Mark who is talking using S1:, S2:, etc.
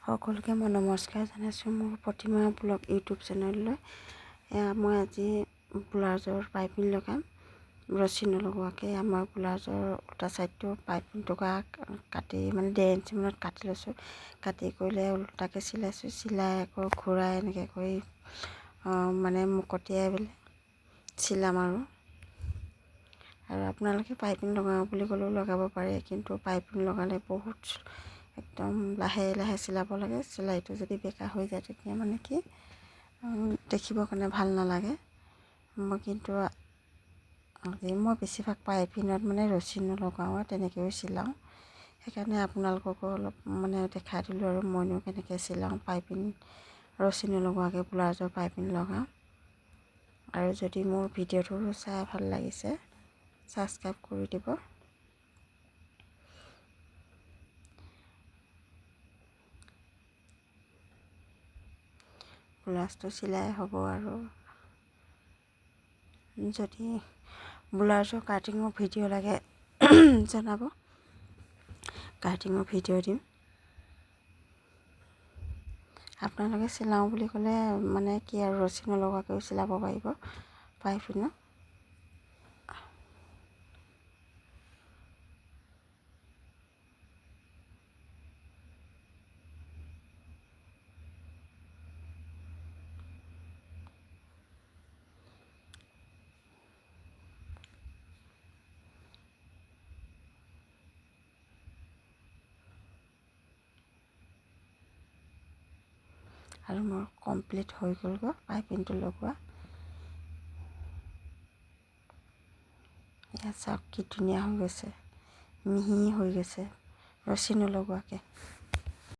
S1: সকলোকে মই নমস্কাৰ জনাইছোঁ মোৰ প্ৰতিমা ব্লগ ইউটিউব চেনেললৈ। মই আজি ব্লাউজৰ পাইপিং লগাম। ৰছী নলগোৱাকৈ আমাৰ ব্লাউজৰ উল্টা চাইডটো পাইপিং টকা কাটি মানে 1.5 ইঞ্চি মানত কাটি লৈছোঁ। কাটি কৰিলে উল্টাকৈ চিলাইছোঁ। চিলাই আকৌ ঘূৰাই এনেকৈ কৰি মানে মুকটিয়াই পেলাই চিলাম আৰু আপোনালোকে পাইপিং লগাওঁ বুলি ক'লেও লগাব পাৰে, কিন্তু পাইপিং লগালে বহুত একদম লাহে লাহে চিলাব লাগে। চিলাইটো যদি বেকা হৈ যায় তেতিয়া মানে কি দেখিবৰ কাৰণে ভাল নালাগে। মই বেছিভাগ পাইপিঙত মানে ৰছী নলগাওঁ, তেনেকৈও চিলাওঁ। সেইকাৰণে আপোনালোককো অলপ মানে দেখাই দিলোঁ আৰু মইনো কেনেকৈ চিলাওঁ। পাইপিং ৰছী নলগোৱাকৈ ব্লাউজৰ পাইপিং লগাওঁ। আৰু যদি মোৰ ভিডিঅ'টো চাই ভাল লাগিছে ছাবস্ক্ৰাইব কৰি দিব। ব্লাউজটো চিলাই হ'ব। আৰু যদি ব্লাউজৰ কাটিঙৰ ভিডিঅ' লাগে জনাব, কাটিঙৰ ভিডিঅ' দিম। আপোনালোকে চিলাওঁ বুলি ক'লে মানে কি আৰু ৰছী নলগোৱাকৈও চিলাব পাৰিব পাইপিঙত। আৰু মোৰ কমপ্লিট হৈ গ'লগৈ পাইপিংটো লগোৱা। এয়া চাওক কি ধুনীয়া হৈ গৈছে, মিহি হৈ গৈছে ৰছী নলগোৱাকৈ।